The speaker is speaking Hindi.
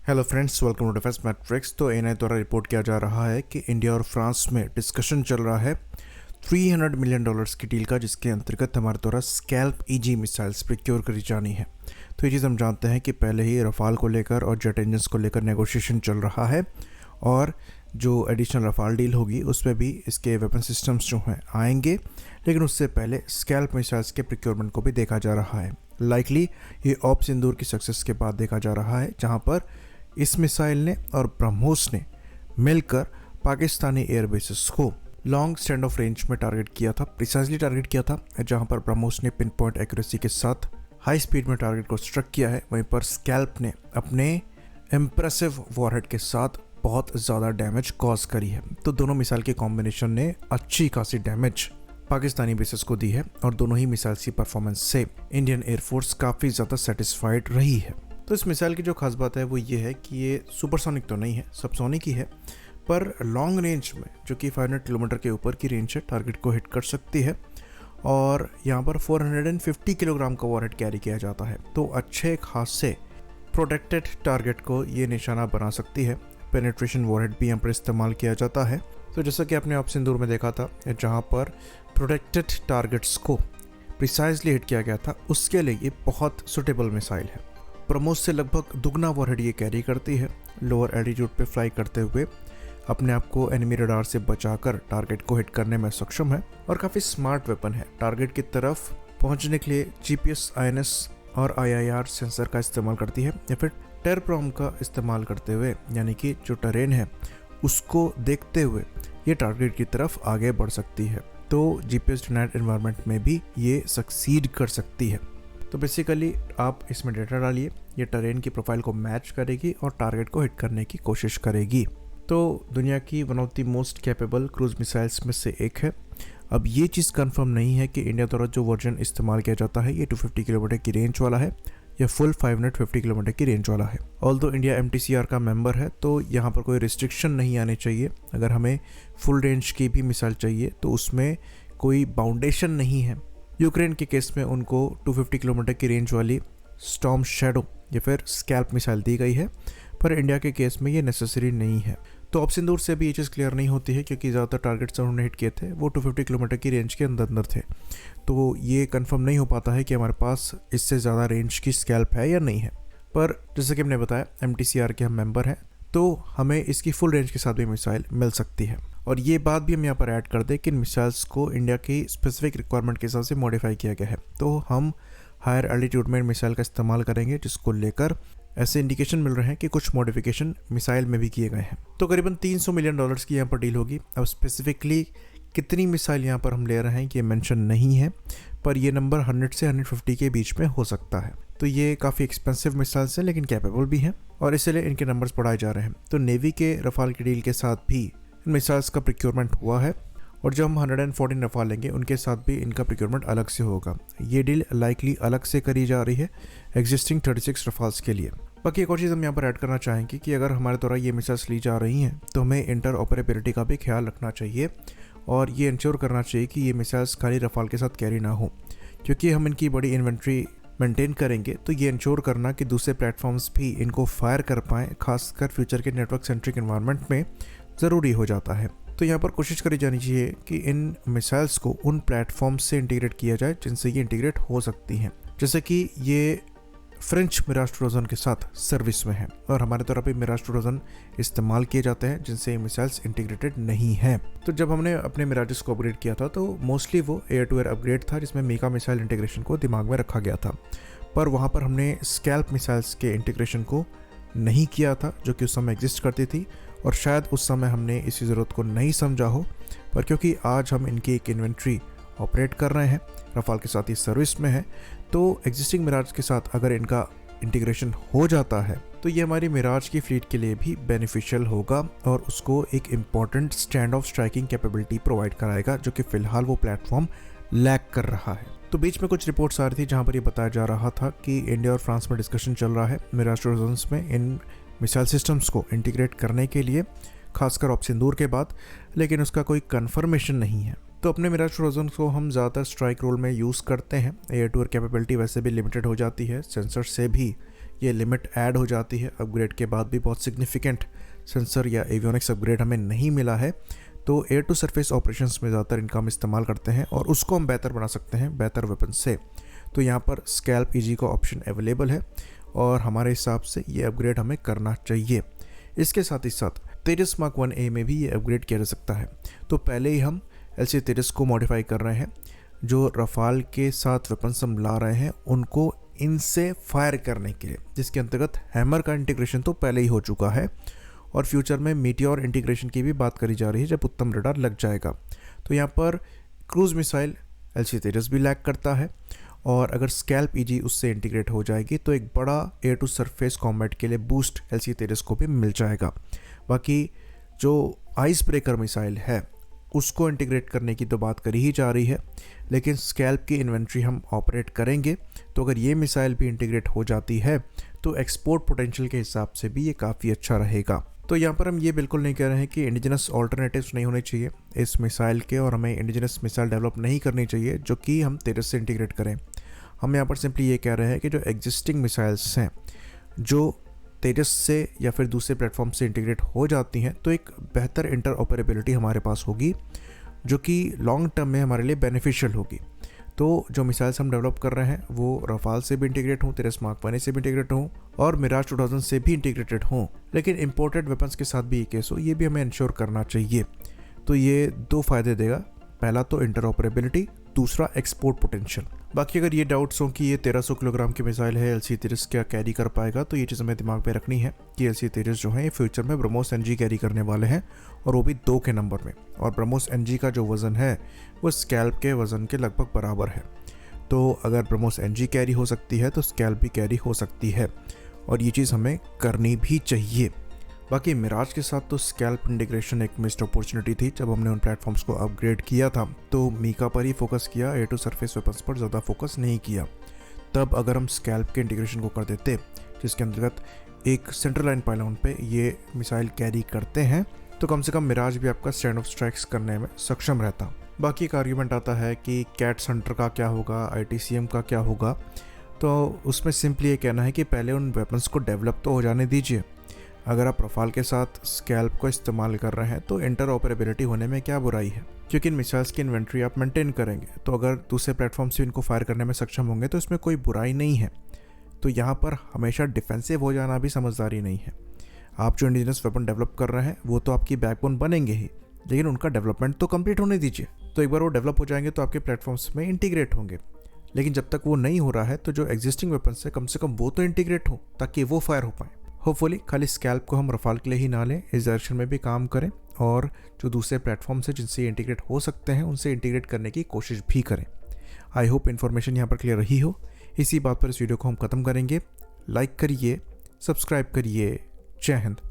Hello friends, welcome to Defence Matrix. तो एनआई द्वारा रिपोर्ट किया जा रहा है कि इंडिया और फ्रांस में डिस्कशन चल रहा है $300 मिलियन की डील का, जिसके अंतर्गत हमारे द्वारा स्कैल्प ईजी मिसाइल्स प्रोक्योर करी जानी है। तो ये चीज़ हम जानते हैं कि पहले ही रफाल को लेकर और जेट इंजन्स को लेकर नेगोशिएशन चल रहा है, और जो एडिशनल रफाल डील होगी उसमें भी इसके वेपन सिस्टम्स जो हैं आएंगे, लेकिन उससे पहले स्कैल्प मिसाइल्स के प्रोक्योरमेंट को भी देखा जा रहा है। लाइकली ये ऑप सिंदूर की सक्सेस के बाद देखा जा रहा है, जहाँ पर इस मिसाइल ने और ब्रह्मोस ने मिलकर पाकिस्तानी एयरबेसेस को लॉन्ग स्टैंड ऑफ रेंज में टारगेट किया था, प्रिसाइजली टारगेट किया था। जहां पर ब्रह्मोस ने पिन पॉइंट एक्यूरेसी के साथ हाई स्पीड में टारगेट को स्ट्रक किया है, वहीं पर स्कैल्प ने अपने इम्प्रेसिव वॉरहेड के साथ बहुत ज़्यादा डैमेज कॉज करी है। तो दोनों मिसाइल के कॉम्बिनेशन ने अच्छी खासी डैमेज पाकिस्तानी बेसेस को दी है, और दोनों ही मिसाइल्स की परफॉर्मेंस से इंडियन एयरफोर्स काफ़ी ज़्यादा सेटिस्फाइड रही है। तो इस मिसाइल की जो खास बात है वो ये है कि ये सुपरसोनिक तो नहीं है, सबसोनिक ही है, पर लॉन्ग रेंज में, जो कि 500 किलोमीटर के ऊपर की रेंज है, टारगेट को हिट कर सकती है। और यहाँ पर 450 किलोग्राम का वॉरहेड कैरी किया जाता है, तो अच्छे खासे प्रोटेक्टेड टारगेट को ये निशाना बना सकती है। पेनिट्रेशन वॉरहेड भी यहाँ पर इस्तेमाल किया जाता है। तो जैसा कि आपने ऑप सिंदूर में देखा था, जहाँ पर प्रोटेक्टेड टारगेट्स को प्रिसाइजली हिट किया गया था, उसके लिए ये बहुत सुटेबल मिसाइल है। ब्रह्मोस से लगभग दुगना वॉरहेड ये कैरी करती है। लोअर एल्टीट्यूड पे फ्लाई करते हुए अपने आप को एनिमी रडार से बचाकर टारगेट को हिट करने में सक्षम है, और काफ़ी स्मार्ट वेपन है। टारगेट की तरफ पहुंचने के लिए जीपीएस, आईएनएस और आईआईआर सेंसर का इस्तेमाल करती है, या फिर टेरप्रॉम का इस्तेमाल करते हुए, यानी कि जो टेरेन है उसको देखते हुए ये टारगेट की तरफ आगे बढ़ सकती है। तो जीपीएस डिनाइड एनवायरनमेंट में भी ये सक्सीड कर सकती है। तो बेसिकली आप इसमें डेटा डालिए, ये टेरेन की प्रोफाइल को मैच करेगी और टारगेट को हिट करने की कोशिश करेगी। तो दुनिया की one of the most capable cruise missiles में से एक है। अब ये चीज़ कंफर्म नहीं है कि इंडिया द्वारा जो वर्जन इस्तेमाल किया जाता है ये 250 किलोमीटर की रेंज वाला है या फुल 550 किलोमीटर की रेंज वाला है। ऑल्दो इंडिया MTCR का मेंबर है, तो यहाँ पर कोई रिस्ट्रिक्शन नहीं आनी चाहिए। अगर हमें फुल रेंज की भी मिसाइल चाहिए तो उसमें कोई बाउंडेशन नहीं है। यूक्रेन के केस में उनको 250 किलोमीटर की रेंज वाली स्टॉर्म शैडो या फिर स्कैल्प मिसाइल दी गई है, पर इंडिया के केस में ये नेसेसरी नहीं है। तो ऑप सिंदूर से भी ये चीज़ क्लियर नहीं होती है, क्योंकि ज़्यादातर टारगेट्स उन्होंने हिट किए थे वो 250 किलोमीटर की रेंज के अंदर थे। तो ये कंफर्म नहीं हो पाता है कि हमारे पास इससे ज़्यादा रेंज की स्कैल्प है या नहीं है। पर जैसे कि हमने बताया, MTCR के हम मेंबर हैं, तो हमें इसकी फुल रेंज के साथ भी मिसाइल मिल सकती है। और ये बात भी हम यहाँ पर ऐड कर दें कि इन मिसाइल्स को इंडिया की स्पेसिफिक रिक्वायरमेंट के हिसाब से मॉडिफाई किया गया है। तो हम हायर एल्टीट्यूड में मिसाइल का इस्तेमाल करेंगे, जिसको लेकर ऐसे इंडिकेशन मिल रहे हैं कि कुछ मॉडिफिकेशन मिसाइल में भी किए गए हैं। तो करीबन $300 मिलियन की यहाँ पर डील होगी। अब स्पेसिफिकली कितनी मिसाइल यहाँ पर हम ले रहे हैं ये मेंशन नहीं है, पर ये नंबर 100 से 150 के बीच में हो सकता है। तो ये काफ़ी एक्सपेंसिव मिसाइल्स हैं, लेकिन कैपेबल भी हैं, और इसलिए इनके नंबर्स बढ़ाए जा रहे हैं। तो नेवी के रफाल की डील के साथ भी इन मिसाइल्स का प्रोक्योरमेंट हुआ है, और जब हम 114 रफाल लेंगे उनके साथ भी इनका प्रोक्योरमेंट अलग से होगा। ये डील लाइकली अलग से करी जा रही है एग्जिस्टिंग 36 रफाल्स के लिए। बाकी एक और चीज़ हम यहाँ पर ऐड करना चाहेंगे कि अगर हमारे द्वारा ये मिसाइल्स ली जा रही हैं तो हमें इंटर ऑपरेबिलिटी का भी ख्याल रखना चाहिए, और ये इंश्योर करना चाहिए कि ये मिसाइल्स खाली रफाल के साथ कैरी ना हो। क्योंकि हम इनकी बड़ी इन्वेंट्री मेंटेन करेंगे, तो ये इंश्योर करना कि दूसरे प्लेटफॉर्म्स भी इनको फायर कर पाएँ, खासकर फ्यूचर के नेटवर्क सेंट्रिक एनवायरनमेंट में ज़रूरी हो जाता है। तो यहाँ पर कोशिश करी जानी चाहिए कि इन मिसाइल्स को उन प्लेटफॉर्म्स से इंटीग्रेट किया जाए जिनसे ये इंटीग्रेट हो सकती हैं। जैसे कि ये फ्रेंच मिराज ट्रोजन के साथ सर्विस में है, और हमारे द्वारा भी मिराज ट्रोजन इस्तेमाल किए जाते हैं जिनसे ये मिसाइल्स इंटीग्रेटेड नहीं हैं। तो जब हमने अपने मिराजेस को अपग्रेड किया था, तो मोस्टली वो एयर टू एयर अपग्रेड था, जिसमें मीका मिसाइल इंटीग्रेशन को दिमाग में रखा गया था। पर वहाँ पर हमने स्कैल्प मिसाइल्स के इंटीग्रेशन को नहीं किया था, जो कि उस समय एग्जिस्ट करती थी, और शायद उस समय हमने इसी ज़रूरत को नहीं समझा हो। पर क्योंकि आज हम इनकी एक इन्वेंट्री ऑपरेट कर रहे हैं, रफाल के साथ ही सर्विस में है, तो एग्जिस्टिंग मिराज के साथ अगर इनका इंटीग्रेशन हो जाता है तो ये हमारी मिराज की फ्लीट के लिए भी बेनिफिशियल होगा, और उसको एक important stand of striking capability provide कराएगा, जो कि फ़िलहाल वो प्लेटफॉर्म लैक कर रहा है। तो बीच में कुछ रिपोर्ट्स आ रही थी जहाँ पर ये बताया जा रहा था कि इंडिया और फ्रांस में डिस्कशन चल रहा है मिराज ट्रोजन्स में इन मिसाइल सिस्टम्स को इंटीग्रेट करने के लिए, खासकर ऑप सिंदूर के बाद, लेकिन उसका कोई कन्फर्मेशन नहीं है। तो अपने मिराज ट्रोजन को हम ज़्यादातर स्ट्राइक रोल में यूज़ करते हैं। एयर टू एयर कैपेबिलिटी वैसे भी लिमिटेड हो जाती है, सेंसर से भी ये लिमिट ऐड हो जाती है। अपग्रेड के बाद भी बहुत सिग्निफिकेंट सेंसर या एवियोनिक्स अपग्रेड हमें नहीं मिला है, तो एयर टू सरफेस ऑपरेशंस में ज़्यादातर इनका हम इस्तेमाल करते हैं और उसको हम बेहतर बना सकते हैं बेहतर वेपन से। तो यहाँ पर स्कैल्प ईजी का ऑप्शन अवेलेबल है और हमारे हिसाब से ये अपग्रेड हमें करना चाहिए। इसके साथ ही साथ तेजस मार्क 1A में भी ये अपग्रेड किया जा सकता है। तो पहले ही हम LCA तेजस को मॉडिफाई कर रहे हैं, जो रफाल के साथ वेपन्स हम ला रहे हैं उनको इनसे फायर करने के लिए, जिसके अंतर्गत हैमर का इंटीग्रेशन तो पहले ही हो चुका है और फ्यूचर में मीटियोर इंटीग्रेशन की भी बात करी जा रही है जब उत्तम रडार लग जाएगा। तो यहाँ पर क्रूज मिसाइल LCA तेजस भी लैग करता है और अगर स्कैल्प ईजी उससे इंटीग्रेट हो जाएगी तो एक बड़ा एयर टू सरफेस कॉम्बैट के लिए बूस्ट LCA तेजस को भी मिल जाएगा। बाकी जो आइस ब्रेकर मिसाइल है उसको इंटीग्रेट करने की तो बात करी ही जा रही है, लेकिन स्कैल्प की इन्वेंट्री हम ऑपरेट करेंगे, तो अगर ये मिसाइल भी इंटीग्रेट हो जाती है तो एक्सपोर्ट पोटेंशियल के हिसाब से भी ये काफ़ी अच्छा रहेगा। तो यहाँ पर हम ये बिल्कुल नहीं कह रहे हैं कि इंडिजिनस ऑल्टरनेटिव्स नहीं होने चाहिए इस मिसाइल के और हमें इंडिजिनस मिसाइल डेवलप नहीं करनी चाहिए जो कि हम तेजस से इंटीग्रेट करें। हम यहाँ पर सिंपली ये कह रहे हैं कि जो एग्जिस्टिंग मिसाइल्स हैं जो तेजस से या फिर दूसरे प्लेटफॉर्म से इंटीग्रेट हो जाती हैं तो एक बेहतर इंटर ऑपरेबिलिटी हमारे पास होगी जो कि लॉन्ग टर्म में हमारे लिए बेनिफिशियल होगी। तो जो मिसाइल्स हम डेवलप कर रहे हैं वो रफाल से भी इंटीग्रेट हों, तेजस मार्क 1 से भी इंटीग्रेट हों और मिराज 2000 से भी इंटीग्रेटेड हों, लेकिन इंपोर्टेड वेपन्स के साथ भी ये केस हो, ये भी हमें इंश्योर करना चाहिए। तो ये दो फायदे देगा, पहला तो इंटर ऑपरेबिलिटी, दूसरा एक्सपोर्ट पोटेंशियल। बाकी अगर ये डाउट्स हो कि ये 1300 किलोग्राम की मिसाइल है LCA तेजस क्या कैरी कर पाएगा, तो ये चीज़ हमें दिमाग में रखनी है कि LCA तेजस जो है ये फ्यूचर में ब्रह्मोस NG कैरी करने वाले हैं और वो भी 2 के नंबर में, और ब्रह्मोस NG का जो वज़न है वो स्कैल्प के वज़न के लगभग बराबर है। तो अगर ब्रह्मोस NG कैरी हो सकती है तो स्कैल्प भी कैरी हो सकती है और ये चीज़ हमें करनी भी चाहिए। बाकी मिराज के साथ तो स्कैल्प इंटीग्रेशन एक मिस्ड अपॉर्चुनिटी थी। जब हमने उन प्लेटफॉर्म्स को अपग्रेड किया था तो मीका पर ही फोकस किया, एयर टू सरफेस वेपन्स पर ज़्यादा फोकस नहीं किया। तब अगर हम स्कैल्प के इंटीग्रेशन को कर देते जिसके अंतर्गत एक सेंट्रल लाइन पाइलॉन पे ये मिसाइल कैरी करते हैं तो कम से कम मिराज भी आपका स्टैंड ऑफ स्ट्राइक्स करने में सक्षम रहता। बाकी एक आर्ग्यूमेंट आता है कि कैट सेंटर का क्या होगा, ITCM का क्या होगा, तो उसमें सिंपली ये कहना है कि पहले उन वेपन्स को डेवलप तो हो जाने दीजिए। अगर आप रफाल के साथ स्कैल्प को इस्तेमाल कर रहे हैं तो इंटर ऑपरेबिलिटी होने में क्या बुराई है, क्योंकि इन मिसाइल्स की इन्वेंट्री आप मेंटेन करेंगे तो अगर दूसरे प्लेटफॉर्म से इनको फायर करने में सक्षम होंगे तो इसमें कोई बुराई नहीं है। तो यहाँ पर हमेशा डिफेंसिव हो जाना भी समझदारी नहीं है। आप जो इंडिजिनस वेपन डेवलप कर रहे हैं वो तो आपकी बैकबोन बनेंगे ही, लेकिन उनका डेवलपमेंट तो कंप्लीट होने दीजिए। तो एक बार वो डेवलप हो जाएंगे तो आपके प्लेटफॉर्म्स में इंटीग्रेट होंगे, लेकिन जब तक वो नहीं हो रहा है तो जो एग्जिस्टिंग वेपन्स है कम से कम वो तो इंटीग्रेट हो ताकि वो फायर हो पाए। होपफुली खाली स्कैल्प को हम रफाल के लिए ही ना लें, इस डायरेक्शन में भी काम करें और जो दूसरे प्लेटफॉर्म्स हैं जिनसे इंटीग्रेट हो सकते हैं उनसे इंटीग्रेट करने की कोशिश भी करें। आई होप इन्फॉर्मेशन यहाँ पर क्लियर रही हो। इसी बात पर इस वीडियो को हम ख़त्म करेंगे। लाइक करिए, सब्सक्राइब करिए। जय हिंद।